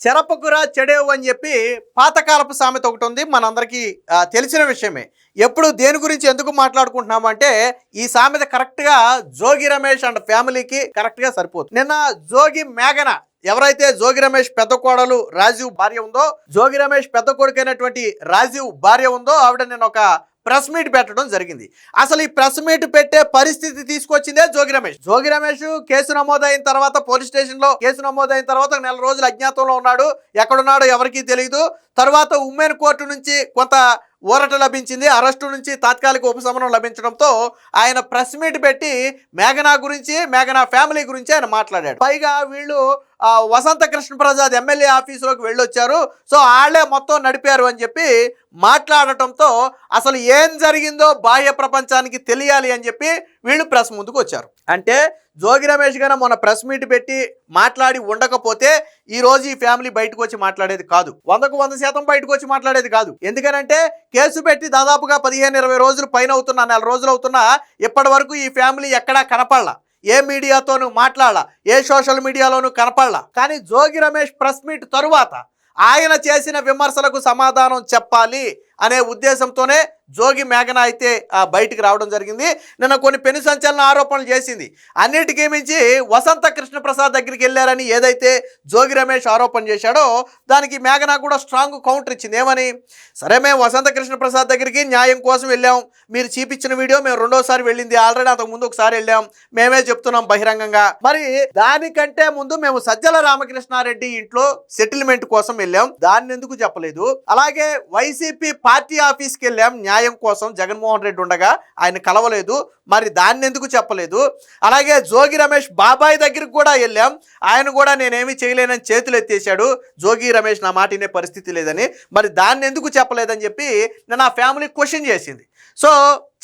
చెరపకురా చెడేవు అని చెప్పి పాతకాలపు సామెత ఒకటి ఉంది, మనందరికీ తెలిసిన విషయమే. ఎప్పుడు దేని గురించి ఎందుకు మాట్లాడుకుంటున్నాము అంటే ఈ సామెత కరెక్ట్గా జోగి రమేష్ అండ్ ఫ్యామిలీకి కరెక్ట్గా సరిపోతుంది. నిన్న జోగి మేఘన, ఎవరైతే జోగి రమేష్ పెద్ద కోడలు రాజీవ్ భార్య ఉందో, జోగి రమేష్ పెద్ద కొడుకైనటువంటి రాజీవ్ భార్య ఉందో, ఆవిడ నిన్న ఒక ప్రెస్ మీట్ పెట్టడం జరిగింది. అసలు ఈ ప్రెస్ మీట్ పెట్టే పరిస్థితి తీసుకొచ్చిందే జోగి రమేష్. జోగి రమేష్ కేసు నమోదైన తర్వాత పోలీస్ స్టేషన్ లో కేసు నమోదైన తర్వాత నెల రోజులు అజ్ఞాతంలో ఉన్నాడు. ఎక్కడున్నాడో ఎవరికీ తెలియదు. తర్వాత ఉమెన్ కోర్టు నుంచి కొంత ఊరట లభించింది. అరెస్టు నుంచి తాత్కాలిక ఉపశమనం లభించడంతో ఆయన ప్రెస్ మీట్ పెట్టి మేఘనా గురించి, మేఘనా ఫ్యామిలీ గురించి ఆయన మాట్లాడాడు. పైగా వీళ్ళు వసంత కృష్ణ ప్రసాద్ ఎమ్మెల్యే ఆఫీసులోకి వెళ్ళొచ్చారు, సో వాళ్ళే మొత్తం నడిపారు అని చెప్పి మాట్లాడటంతో అసలు ఏం జరిగిందో బాహ్య ప్రపంచానికి తెలియాలి అని చెప్పి వీళ్ళు ప్రెస్ ముందుకు వచ్చారు. అంటే జోగి రమేష్ గారు మొన్న ప్రెస్ మీట్ పెట్టి మాట్లాడి ఉండకపోతే ఈ రోజు ఈ ఫ్యామిలీ బయటకు వచ్చి మాట్లాడేది కాదు. 100% బయటకు వచ్చి మాట్లాడేది కాదు. ఎందుకనంటే కేసు పెట్టి దాదాపుగా 15-20 రోజులు పైన అవుతున్నా, నెల రోజులు అవుతున్నా ఇప్పటి వరకు ఈ ఫ్యామిలీ ఎక్కడా కనపడలా. ఏ మీడియాతోనూ మాట్లాడాల, ఏ సోషల్ మీడియాలోనూ కనపడలా. కానీ జోగి రమేష్ ప్రెస్ మీట్ తరువాత ఆయన చేసిన విమర్శలకు సమాధానం చెప్పాలి అనే ఉద్దేశంతోనే జోగి మేఘన అయితే బయటికి రావడం జరిగింది. నిన్న కొన్ని పెను సంచలన ఆరోపణలు చేసింది. అన్నిటికీ మించి వసంత కృష్ణ ప్రసాద్ దగ్గరికి వెళ్ళారని ఏదైతే జోగి రమేష్ ఆరోపణ చేశాడో దానికి మేఘన కూడా స్ట్రాంగ్ కౌంటర్ ఇచ్చింది. ఏమని? సరే, మేము వసంత కృష్ణ ప్రసాద్ దగ్గరికి న్యాయం కోసం వెళ్ళాం, మీరు చూపించిన వీడియో మేము రెండోసారి వెళ్ళింది, ఆల్రెడీ అంతకుముందు ఒకసారి వెళ్ళాం, మేమే చెప్తున్నాం బహిరంగంగా. మరి దానికంటే ముందు మేము సజ్జల రామకృష్ణారెడ్డి ఇంట్లో సెటిల్మెంట్ కోసం వెళ్ళాం, దాన్ని ఎందుకు చెప్పలేదు? అలాగే వైసీపీ పార్టీ ఆఫీస్కి వెళ్ళాం న్యాయం కోసం, జగన్మోహన్ రెడ్డి ఉండగా ఆయన కలవలేదు, మరి దాన్ని ఎందుకు చెప్పలేదు? అలాగే జోగి రమేష్ బాబాయ్ దగ్గరికి కూడా వెళ్ళాం, ఆయన కూడా నేనేమి చేయలేనని చేతులు ఎత్తేసాడు, జోగి రమేష్ నా మాట వినే పరిస్థితి లేదని, మరి దాన్ని ఎందుకు చెప్పలేదని చెప్పి నేను ఆ ఫ్యామిలీ క్వశ్చన్ చేసింది. సో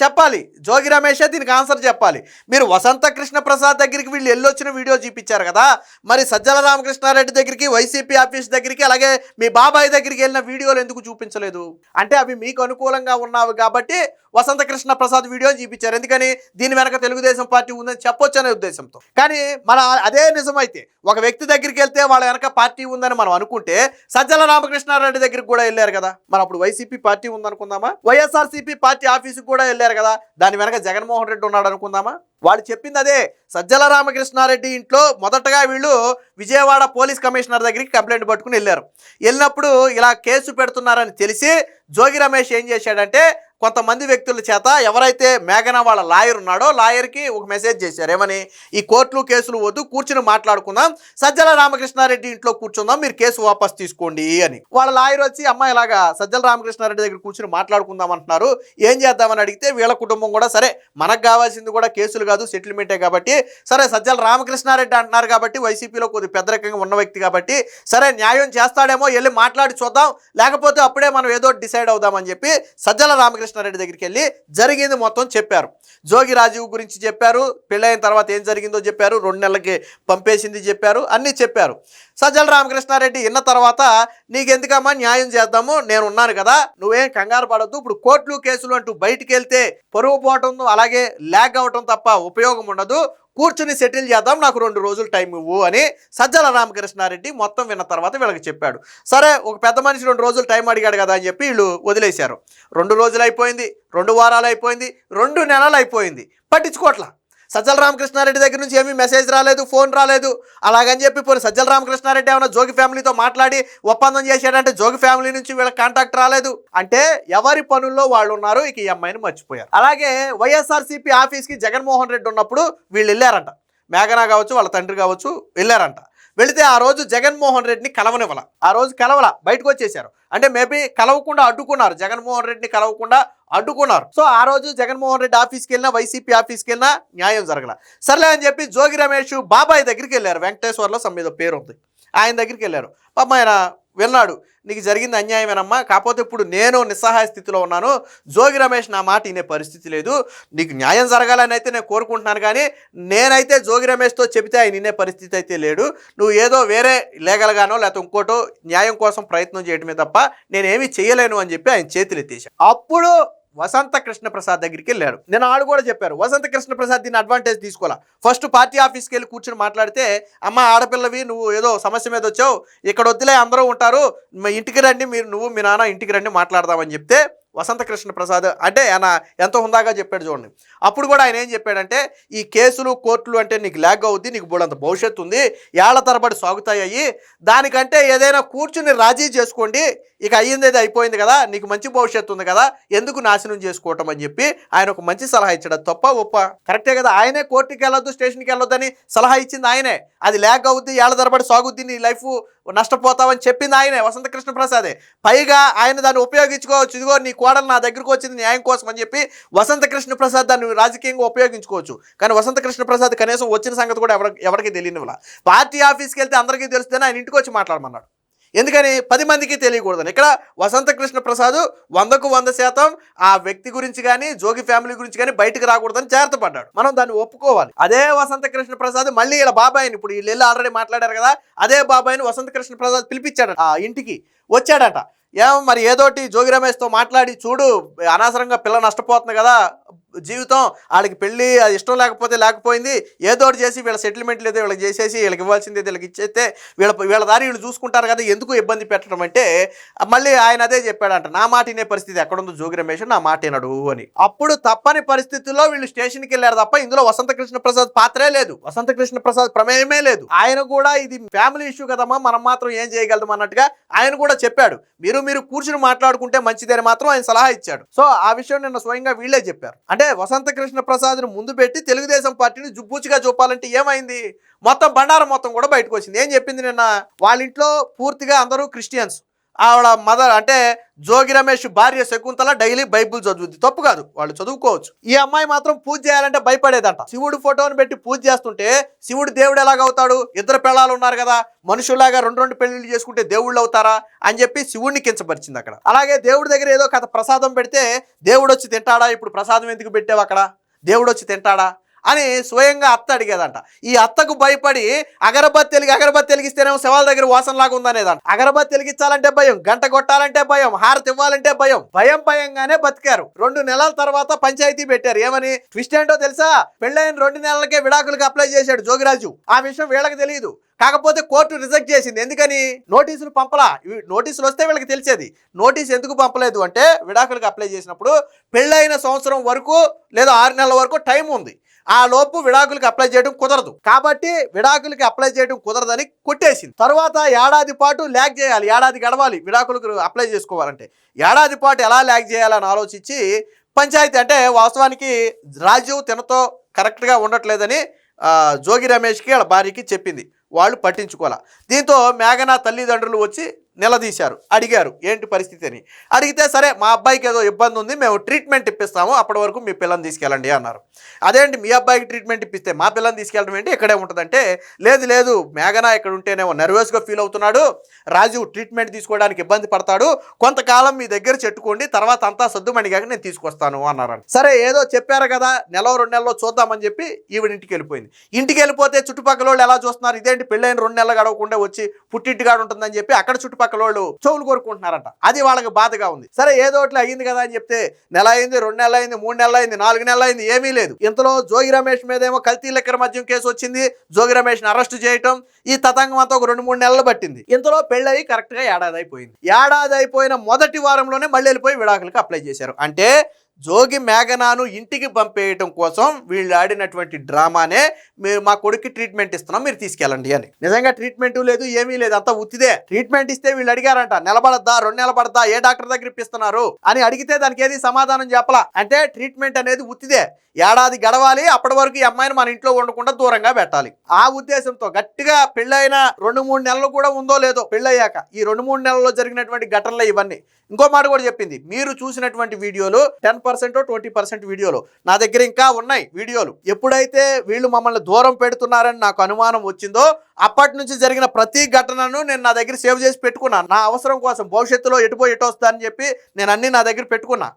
చెప్పాలి, జోగి రమేషే దీనికి ఆన్సర్ చెప్పాలి. మీరు వసంత కృష్ణ ప్రసాద్ దగ్గరికి వీళ్ళు వెళ్ళొచ్చిన వీడియో చూపించారు కదా, మరి సజ్జల రామకృష్ణారెడ్డి దగ్గరికి, వైసీపీ ఆఫీస్ దగ్గరికి, అలాగే మీ బాబాయ్ దగ్గరికి వెళ్ళిన వీడియోలు ఎందుకు చూపించలేదు? అంటే అవి మీకు అనుకూలంగా ఉన్నావు కాబట్టి వసంత కృష్ణ ప్రసాద్ వీడియో చూపించారు. ఎందుకని? దీని వెనక తెలుగుదేశం పార్టీ ఉందని చెప్పొచ్చు అనే ఉద్దేశంతో. కానీ మన అదే నిజమైతే ఒక వ్యక్తి దగ్గరికి వెళ్తే వాళ్ళ వెనక పార్టీ ఉందని మనం అనుకుంటే సజ్జల రామకృష్ణారెడ్డి దగ్గరికి కూడా వెళ్ళారు కదా, మరి అప్పుడు వైసీపీ పార్టీ ఉందనుకుందామా? వైఎస్ఆర్సీపీ పార్టీ ఆఫీసుకు కూడా వెళ్ళారు కదా, దాని వెనక జగన్మోహన్ రెడ్డి ఉన్నాడు అనుకుందామా? వాళ్ళు చెప్పింది అదే. సజ్జల రామకృష్ణారెడ్డి ఇంట్లో మొదటగా వీళ్ళు విజయవాడ పోలీస్ కమిషనర్ దగ్గరికి కంప్లైంట్ పట్టుకుని వెళ్ళారు. వెళ్ళినప్పుడు ఇలా కేసు పెడుతున్నారని తెలిసి జోగి రమేష్ ఏం చేశాడంటే కొంతమంది వ్యక్తుల చేత, ఎవరైతే మేఘన వాళ్ళ లాయర్ ఉన్నాడో లాయర్కి ఒక మెసేజ్ చేశారు. ఏమని? ఈ కోర్టులు కేసులు వద్దు, కూర్చుని మాట్లాడుకుందాం, సజ్జల రామకృష్ణారెడ్డి ఇంట్లో కూర్చుందాం, మీరు కేసు వాపస్ తీసుకోండి అని. వాళ్ళ లాయర్ వచ్చి అమ్మాయి ఇలాగా సజ్జల రామకృష్ణారెడ్డి దగ్గర కూర్చుని మాట్లాడుకుందాం అంటున్నారు, ఏం చేద్దామని అడిగితే వీళ్ళ కుటుంబం కూడా సరే మనకు కావాల్సింది కూడా కేసులు కాదు సెటిల్మెంటే కాబట్టి, సరే సజ్జల రామకృష్ణారెడ్డి అంటున్నారు కాబట్టి వైసీపీలో కొద్ది పెద్ద రకంగా ఉన్న వ్యక్తి కాబట్టి సరే న్యాయం చేస్తాడేమో, వెళ్ళి మాట్లాడి చూద్దాం, లేకపోతే అప్పుడే మనం ఏదో డిసైడ్ అవుదామని చెప్పి సజ్జల రామకృష్ణారెడ్డి దగ్గరికి వెళ్ళి జరిగింది మొత్తం చెప్పారు. జోగి రాజీవ్ గురించి చెప్పారు, పెళ్ళైన తర్వాత ఏం జరిగిందో చెప్పారు, 2 నెలలకి పంపేసింది చెప్పారు, అన్నీ చెప్పారు. సజ్జల రామకృష్ణారెడ్డి విన్న తర్వాత నీకెందుకమ్మా, న్యాయం చేద్దాము, నేను ఉన్నాను కదా, నువ్వేం కంగారు పడద్దు, ఇప్పుడు కోర్టులు కేసులు అంటూ బయటికి వెళ్తే పరువు పోవటం అలాగే ల్యాగ్ అవటం తప్ప ఉపయోగం ఉండదు, కూర్చుని సెటిల్ చేద్దాం, నాకు 2 రోజులు టైం ఇవ్వు అని సజ్జల రామకృష్ణారెడ్డి మొత్తం విన్న తర్వాత వీళ్ళకి చెప్పాడు. సరే, ఒక పెద్ద మనిషి 2 రోజులు టైం అడిగాడు కదా అని చెప్పి వీళ్ళు వదిలేశారు. 2 రోజులు అయిపోయింది, 2 వారాలు అయిపోయింది, 2 నెలలు అయిపోయింది, పట్టించుకోవట్లా. సజ్జల రామకృష్ణారెడ్డి దగ్గర నుంచి ఏమీ మెసేజ్ రాలేదు, ఫోన్ రాలేదు. అలాగని చెప్పి పోనీ సజ్జల రామకృష్ణారెడ్డి ఏమైనా జోగి ఫ్యామిలీతో మాట్లాడి ఒప్పందం చేశాడంటే జోగి ఫ్యామిలీ నుంచి వీళ్ళకి కాంటాక్ట్ రాలేదు. అంటే ఎవరి పనుల్లో వాళ్ళు ఉన్నారు, ఇక ఈ అమ్మాయిని మర్చిపోయారు. అలాగే వైఎస్ఆర్సీపీ ఆఫీస్కి జగన్మోహన్ రెడ్డి ఉన్నప్పుడు వీళ్ళు వెళ్ళారంట, మేఘనా కావచ్చు వాళ్ళ తండ్రి కావచ్చు వెళ్ళారంట. వెళితే ఆ రోజు జగన్మోహన్ రెడ్డిని కలవనివ్వాల, ఆ రోజు కలవల, బయటకు వచ్చేసారు. అంటే మేబీ కలవకుండా అడ్డుకున్నారు, జగన్మోహన్ రెడ్డిని కలవకుండా అడ్డుకున్నారు. సో ఆ రోజు జగన్మోహన్ రెడ్డి ఆఫీస్కి వెళ్ళినా, వైసీపీ ఆఫీస్కి వెళ్ళినా న్యాయం జరగల. సర్లే అని చెప్పి జోగి రమేష్ బాబాయ్ దగ్గరికి వెళ్ళారు, వెంకటేశ్వర్లో సమ్మెద పేరు ఉంది, ఆయన దగ్గరికి వెళ్ళారు. పాపం ఆయన విన్నాడు, నీకు జరిగింది అన్యాయమేనమ్మా, కాకపోతే ఇప్పుడు నేను నిస్సహాయ స్థితిలో ఉన్నాను, జోగి రమేష్ నా మాట వినే పరిస్థితి లేదు, నీకు న్యాయం జరగాలని అయితే నేను కోరుకుంటున్నాను, కానీ నేనైతే జోగి రమేష్తో చెబితే ఆయన వినే పరిస్థితి అయితే లేడు, నువ్వు ఏదో వేరే లీగల్గానో లేకపోతే ఇంకోటో న్యాయం కోసం ప్రయత్నం చేయడమే తప్ప నేనేమీ చేయలేను అని చెప్పి ఆయన చేతులు ఎత్తేశాడు. అప్పుడు వసంత కృష్ణ ప్రసాద్ దగ్గరికి వెళ్ళారు. నేను ఆడు కూడా చెప్పారు, వసంత కృష్ణ ప్రసాద్ దీన్ని అడ్వాంటేజ్ తీసుకోవాలా. ఫస్ట్ పార్టీ ఆఫీస్కి వెళ్ళి కూర్చొని మాట్లాడితే, అమ్మ ఆడపిల్లవి, నువ్వు ఏదో సమస్య మీద వచ్చావు, ఇక్కడ వద్దులే అందరూ ఉంటారు, ఇంటికి రండి, నువ్వు మీ నాన్న ఇంటికి రండి మాట్లాడదామని చెప్తే వసంత కృష్ణ ప్రసాద్ అంటే ఆయన ఎంతో హుందాగా చెప్పాడు చూడండి. అప్పుడు కూడా ఆయన ఏం చెప్పాడంటే, ఈ కేసులు కోర్టులు అంటే నీకు ల్యాగ్ అవుద్ది, నీకు బోడంత భవిష్యత్తు ఉంది, ఏళ్ల తరబడి సాగుతాయి, దానికంటే ఏదైనా కూర్చుని రాజీ చేసుకోండి, ఇక అయ్యింది అయిపోయింది కదా, నీకు మంచి భవిష్యత్తు ఉంది కదా, ఎందుకు నాశనం చేసుకోవటం అని చెప్పి ఆయన ఒక మంచి సలహా ఇచ్చాడు. తప్ప ఒప్ప కరెక్టే కదా, ఆయనే కోర్టుకి వెళ్ళొద్దు స్టేషన్కి వెళ్ళొద్దని సలహా ఇచ్చింది ఆయనే. అది ల్యాగ్ అవుద్ది, ఏళ్ల తరబడి సాగుద్ది, నీ లైఫ్ నష్టపోతావని చెప్పింది ఆయనే, వసంత కృష్ణ ప్రసాదే. పైగా ఆయన దాన్ని ఉపయోగించుకోవచ్చు, ఇదిగో నీ కోడలు నా దగ్గరకు వచ్చింది న్యాయం కోసం అని చెప్పి వసంత కృష్ణ ప్రసాద్ దాన్ని రాజకీయంగా ఉపయోగించుకోవచ్చు. కానీ వసంత కృష్ణ ప్రసాద్ కనీసం వచ్చిన సంగతి కూడా ఎవరికి తెలియనివ్వాల. పార్టీ ఆఫీస్కి వెళ్తే అందరికీ తెలుస్తుందని ఆయన ఇంటికి వచ్చి మాట్లాడమన్నాడు. ఎందుకని 10 మందికి తెలియకూడదని. ఇక్కడ వసంత కృష్ణ ప్రసాద్ 100కు 100% ఆ వ్యక్తి గురించి కానీ జోగి ఫ్యామిలీ గురించి కానీ బయటకు రాకూడదని జాగ్రత్త పడ్డాడు. మనం దాన్ని ఒప్పుకోవాలి. అదే వసంత కృష్ణ ప్రసాద్ మళ్ళీ ఇలా బాబాయిని, ఇప్పుడు వీళ్ళు ఆల్రెడీ మాట్లాడారు కదా, అదే బాబాయిని వసంత కృష్ణ ప్రసాద్ పిలిపించాడు, ఆ ఇంటికి వచ్చాడట. మరి ఏదోటి జోగి రమేష్తో మాట్లాడి, చూడు అనవసరంగా పిల్ల నష్టపోతుంది కదా జీవితం, వాళ్ళకి పెళ్ళి అది ఇష్టం లేకపోయింది, ఏదోటి చేసి వీళ్ళ సెటిల్మెంట్లు ఏదో వీళ్ళకి చేసేసి వీళ్ళకి ఇవ్వాల్సింది వీళ్ళకి ఇచ్చేస్తే వీళ్ళ దారి వీళ్ళు చూసుకుంటారు కదా, ఎందుకు ఇబ్బంది పెట్టడం అంటే మళ్ళీ ఆయన అదే చెప్పాడంట, నా మాట వినే పరిస్థితి ఎక్కడుందో జోగి రమేష్, నా మాట వినడు అని. అప్పుడు తప్పని పరిస్థితుల్లో వీళ్ళు స్టేషన్కి వెళ్ళారు తప్ప ఇందులో వసంత కృష్ణ ప్రసాద్ పాత్రే లేదు, వసంత కృష్ణ ప్రసాద్ ప్రమేయమే లేదు. ఆయన కూడా ఇది ఫ్యామిలీ ఇష్యూ కదమ్మా, మనం మాత్రం ఏం చేయగలదు అన్నట్టుగా ఆయన కూడా చెప్పాడు. మీరు కూర్చుని మాట్లాడుకుంటే మంచిదని మాత్రం ఆయన సలహా ఇచ్చాడు. సో ఆ విషయం నిన్న స్వయంగా వీళ్ళే చెప్పారు. అంటే వసంత కృష్ణ ప్రసాద్ను ముందు పెట్టి తెలుగుదేశం పార్టీని జుబ్బూచిగా చూపాలంటే ఏమైంది, మొత్తం బండారం మొత్తం కూడా బయటకు వచ్చింది. ఏం చెప్పింది నిన్న, వాళ్ళ ఇంట్లో పూర్తిగా అందరూ క్రిస్టియన్స్, ఆవిడ మదర్ అంటే జోగి రమేష్ భార్య శకుంతల డైలీ బైబుల్ చదువుద్ది, తప్పు కాదు, వాళ్ళు చదువుకోవచ్చు. ఈ అమ్మాయి మాత్రం పూజ చేయాలంటే భయపడేదంట. శివుడు ఫోటోని పెట్టి పూజ చేస్తుంటే శివుడు దేవుడు ఎలాగవుతాడు, ఇద్దరు పెళ్ళాలు ఉన్నారు కదా, మనుషుల్లాగా రెండు పెళ్లిళ్ళు చేసుకుంటే దేవుళ్ళు అవుతారా అని చెప్పి శివుడిని కించపరిచింది అక్కడ. అలాగే దేవుడి దగ్గర ఏదో కథ ప్రసాదం పెడితే దేవుడు వచ్చి తింటాడా, ఇప్పుడు ప్రసాదం ఎందుకు పెట్టావు అక్కడ, దేవుడు వచ్చి తింటాడా అని స్వయంగా అత్త అడిగేదంట. ఈ అత్తకు భయపడి అగరబత్తి వెలిగిస్తేనేమో శవాల దగ్గర వాసనలాగా ఉందనేదంట. అగరబత్తి వెలిగించాలంటే భయం, గంట కొట్టాలంటే భయం, హారతి ఇవ్వాలంటే భయంగానే బతికారు. 2 నెలల తర్వాత పంచాయతీ పెట్టారు. ఏమని ట్విస్ట్ ఏంటో తెలుసా, పెళ్ళైన 2 నెలలకే విడాకులకు అప్లై చేశాడు జోగిరాజు. ఆ విషయం వీళ్ళకి తెలియదు. కాకపోతే కోర్టు రిజెక్ట్ చేసింది. ఎందుకని, నోటీసులు పంపలా. నోటీసులు వస్తే వీళ్ళకి తెలిసేది. నోటీస్ ఎందుకు పంపలేదు అంటే, విడాకులకు అప్లై చేసినప్పుడు పెళ్ళైన సంవత్సరం వరకు లేదా 6 నెలల వరకు టైం ఉంది, ఆ లోపు విడాకులకి అప్లై చేయడం కుదరదు, కాబట్టి విడాకులకి అప్లై చేయడం కుదరదని కొట్టేసింది. తర్వాత ఏడాది పాటు ల్యాగ్ చేయాలి, ఏడాది గడవాలి విడాకులకు అప్లై చేసుకోవాలంటే. ఏడాది పాటు ఎలా ల్యాగ్ చేయాలని ఆలోచించి పంచాయతీ అంటే వాస్తవానికి రాజు తనతో కరెక్ట్గా ఉండట్లేదని జోగి రమేష్కి వాళ్ళ భార్యకి చెప్పింది. వాళ్ళు పట్టించుకోవాలా. దీంతో మేఘన తల్లిదండ్రులు వచ్చి నిలదీశారు, అడిగారు ఏంటి పరిస్థితి అని. అడిగితే సరే మా అబ్బాయికి ఏదో ఇబ్బంది ఉంది, మేము ట్రీట్మెంట్ ఇప్పిస్తాము, అప్పటి వరకు మీ పిల్లని తీసుకెళ్ళండి అన్నారు. అదేంటి మీ అబ్బాయికి ట్రీట్మెంట్ ఇప్పిస్తే మా పిల్లని తీసుకెళ్ళడం ఏంటి, ఇక్కడే ఉంటుందంటే, లేదు మేఘన ఇక్కడ ఉంటేనేమో నర్వస్గా ఫీల్ అవుతున్నాడు, రాజు ట్రీట్మెంట్ తీసుకోవడానికి ఇబ్బంది పడతాడు, కొంతకాలం మీ దగ్గర చెట్టుకోండి, తర్వాత అంతా సద్దుమణిగాక నేను తీసుకొస్తాను అన్నారు. సరే ఏదో చెప్పారు కదా, 1-2 నెలల్లో చూద్దామని చెప్పి ఈవిడ ఇంటికి వెళ్ళిపోయింది. ఇంటికి వెళ్ళిపోతే చుట్టుపక్కల వాళ్ళు ఎలా చూస్తున్నారు, ఇదేంటి పెళ్ళైన 2 నెలలు గడవకుండా వచ్చి పుట్టింటిగాడు ఉంటుందని చెప్పి అక్కడ చుట్టుపక్కల వాళ్ళు చెవులు కోరుకుంటున్నారంట. అది వాళ్ళకి బాధగా ఉంది. సరే ఏదో ఒకటి అయ్యింది కదా అని చెప్తే, నెల అయింది, 2 నెలలు అయింది, 3 నెలలు అయింది, 4 నెలలు అయింది, ఏమీ లేదు. ఇంతలో జోగి రమేష్ మీద ఏమో కల్తీ లిక్కర్ మద్యం కేసు వచ్చింది, జోగి రమేష్ని అరెస్ట్ చేయటం, ఈ తతంగం అంతా ఒక 2-3 నెలలు పట్టింది. ఇంతలో పెళ్ళయి కరెక్ట్గా ఏడాది అయిపోయింది. ఏడాది అయిపోయిన మొదటి వారంలోనే మళ్ళీ వెళ్ళిపోయి విడాకులకు అప్లై చేశారు. అంటే జోగి మేఘనాను ఇంటికి పంపేయటం కోసం వీళ్ళు ఆడినటువంటి డ్రామానే, మీరు మా కొడుక్కి ట్రీట్మెంట్ ఇస్తున్నాం మీరు తీసుకెళ్ళండి అని. నిజంగా ట్రీట్మెంట్ లేదు, ఏమీ లేదు, అంతా ఉత్తిదే. ట్రీట్మెంట్ ఇస్తే వీళ్ళు అడిగారంట, నిలబడద్దా 2 నెలలు పడద్దా, ఏ డాక్టర్ దగ్గర ఇప్పిస్తున్నారు అని అడిగితే దానికి ఏది సమాధానం చెప్పలా. అంటే ట్రీట్మెంట్ అనేది ఉత్తిదే, ఏడాది గడవాలి, అప్పటి వరకు ఈ అమ్మాయిని మన ఇంట్లో ఉండకుండా దూరంగా పెట్టాలి. ఆ ఉద్దేశంతో గట్టిగా పెళ్ళైన 2-3 నెలలు కూడా ఉందో లేదో, పెళ్ళయ్యాక ఈ 2-3 నెలల్లో జరిగినటువంటి ఘటనలు ఇవన్నీ. ఇంకో మాట కూడా చెప్పింది, మీరు చూసినటువంటి వీడియోలు 10% 20% వీడియోలు నా దగ్గర ఇంకా ఉన్నాయి వీడియోలు. ఎప్పుడైతే వీళ్ళు మమ్మల్ని దూరం పెడుతున్నారని నాకు అనుమానం వచ్చిందో అప్పటి నుంచి జరిగిన ప్రతి ఘటనను నేను నా దగ్గర సేవ్ చేసి పెట్టుకున్నాను. నా అవసరం కోసం భవిష్యత్తులో ఎటు వస్తుందని చెప్పి నేను అన్ని నా దగ్గర పెట్టుకున్నా.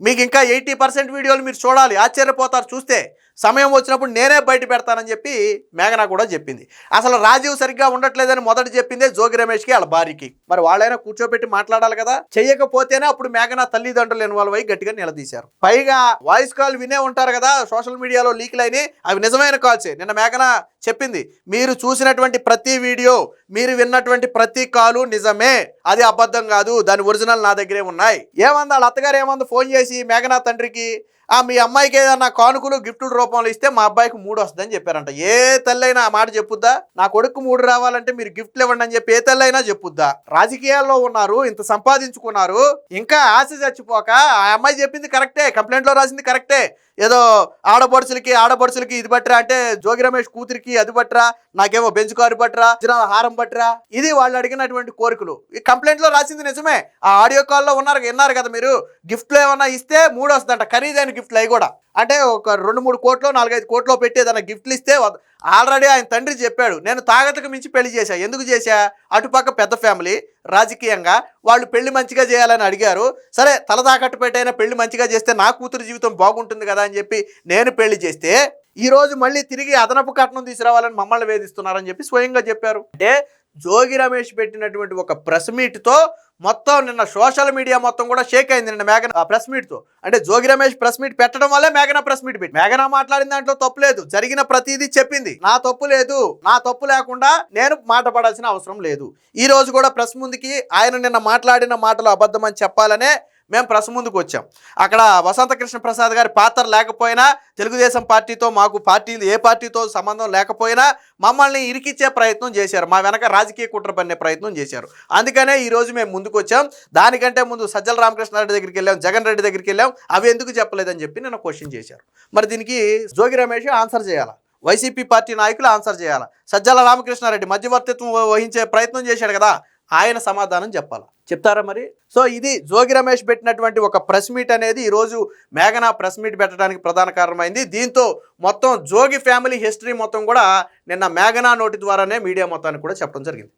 మీకు ఇంకా 80% వీడియోలు మీరు చూడాలి, ఆశ్చర్యపోతారు చూస్తే. సమయం వచ్చినప్పుడు నేనే బయట పెడతానని చెప్పి మేఘనా కూడా చెప్పింది. అసలు రాజీవ్ సరిగ్గా ఉండట్లేదని మొదట చెప్పిందే జోగి రమేష్కి వాళ్ళ భార్యకి. మరి వాళ్ళైనా కూర్చోబెట్టి మాట్లాడాలి కదా. చెయ్యకపోతేనే అప్పుడు మేఘనా తల్లిదండ్రులు ఇన్వాల్వ్ అయ్యి గట్టిగా నిలదీశారు. పైగా వాయిస్ కాల్ వినే ఉంటారు కదా, సోషల్ మీడియాలో లీక్లు అయినాయి, అవి నిజమైన కాల్సే. నిన్న మేఘనా చెప్పింది, మీరు చూసినటువంటి ప్రతి వీడియో, మీరు విన్నటువంటి ప్రతి కాలు నిజమే, అది అబద్ధం కాదు, దాని ఒరిజినల్ నా దగ్గరే ఉన్నాయి. ఏమంది వాళ్ళ అత్తగారు ఏమంది ఫోన్ చేసి మేఘనా తండ్రికి, మీ అమ్మాయికి ఏదన్నా కానుకలు గిఫ్టుల రూపంలో ఇస్తే మా అబ్బాయికి 3 వస్తుందని చెప్పారంట. ఏ తల్లైనా ఆ మాట చెప్పుద్దా? నా కొడుకు 3 రావాలంటే మీరు గిఫ్ట్లు ఇవ్వండి అని చెప్పి ఏ తల్లైనా చెప్పుద్దా? రాజకీయాల్లో ఉన్నారు, ఇంత సంపాదించుకున్నారు, ఇంకా ఆశ చచ్చిపోక ఆ అమ్మాయి చెప్పింది కరెక్టే, కంప్లైంట్లో రాసింది కరెక్టే. ఏదో ఆడపడుచులకి ఇది బట్టరా అంటే జోగి రమేష్ కూతురికి అది బట్టరా, నాకేమో బెంచ్ కారు బట్టరా, హారం బట్టరా, ఇది వాళ్ళు అడిగినటువంటి కోరికలు. ఈ కంప్లైంట్లో రాసింది నిజమే. ఆ ఆడియో కాల్లో విన్నారు కదా మీరు. గిఫ్ట్లు ఏమన్నా ఇస్తే 3 వస్తుందంట, ఖరీదైన గిఫ్ట్లు అవి కూడా. అంటే ఒక 2-3 కోట్లు 4-5 కోట్లు పెట్టి ఏదైనా గిఫ్ట్లు ఇస్తే, ఆల్రెడీ ఆయన తండ్రి చెప్పాడు, నేను తాగతకు మించి పెళ్లి చేశా. ఎందుకు చేశా? అటుపక్క పెద్ద ఫ్యామిలీ, రాజకీయంగా వాళ్ళు పెళ్లి మంచిగా చేయాలని అడిగారు. సరే తలదాకట్టు పెట్టైనా పెళ్లి మంచిగా చేస్తే నా కూతురు జీవితం బాగుంటుంది కదా అని చెప్పి నేను పెళ్లి చేస్తే, ఈరోజు మళ్ళీ తిరిగి అదనపు కట్నం తీసుకురావాలని మమ్మల్ని వేధిస్తున్నారని చెప్పి స్వయంగా చెప్పారు. అంటే జోగి రమేష్ పెట్టినటువంటి ఒక ప్రెస్ మీట్తో మొత్తం నిన్న సోషల్ మీడియా మొత్తం కూడా షేక్ అయింది. నిన్న మేఘనా ప్రెస్ మీట్తో, అంటే జోగి రమేష్ ప్రెస్ మీట్ పెట్టడం వల్లే మేఘనా ప్రెస్ మీట్ పెట్టి, మేఘనా మాట్లాడిన దాంట్లో తప్పు లేదు, జరిగిన ప్రతిదీ చెప్పింది. నా తప్పు లేదు, నా తప్పు లేకుండా నేను మాట పడాల్సిన అవసరం లేదు. ఈ రోజు కూడా ప్రెస్ ముందుకి ఆయన నిన్న మాట్లాడిన మాటలు అబద్ధం అని చెప్పాలనే మేము ప్రెస్ ముందుకు వచ్చాం. అక్కడ వసంత కృష్ణ ప్రసాద్ గారి పాత్ర లేకపోయినా, తెలుగుదేశం పార్టీతో మాకు ఏ పార్టీతో సంబంధం లేకపోయినా మమ్మల్ని ఇరికిచ్చే ప్రయత్నం చేశారు, మా వెనక రాజకీయ కుట్ర పన్నే ప్రయత్నం చేశారు. అందుకనే ఈరోజు మేము ముందుకు వచ్చాం. దానికంటే ముందు సజ్జల రామకృష్ణారెడ్డి దగ్గరికి వెళ్ళాం, జగన్ రెడ్డి దగ్గరికి వెళ్ళాం, అవి ఎందుకు చెప్పలేదని చెప్పి నేను క్వశ్చన్ చేశారు. మరి దీనికి జోగి రమేష్ ఆన్సర్ చేయాలా, వైసీపీ పార్టీ నాయకులు ఆన్సర్ చేయాలా, సజ్జల రామకృష్ణారెడ్డి మధ్యవర్తిత్వం వహించే ప్రయత్నం చేశాడు కదా, ఆయన సమాధానం చెప్పాలా? చెప్తారా మరి? సో ఇది జోగి రమేష్ పెట్టినటువంటి ఒక ప్రెస్ మీట్ అనేది ఈరోజు మేఘనా ప్రెస్ మీట్ పెట్టడానికి ప్రధాన కారణమైంది. దీంతో మొత్తం జోగి ఫ్యామిలీ హిస్టరీ మొత్తం కూడా నిన్న మేఘనా నోటి ద్వారానే మీడియా మొత్తానికి కూడా చెప్పడం జరిగింది.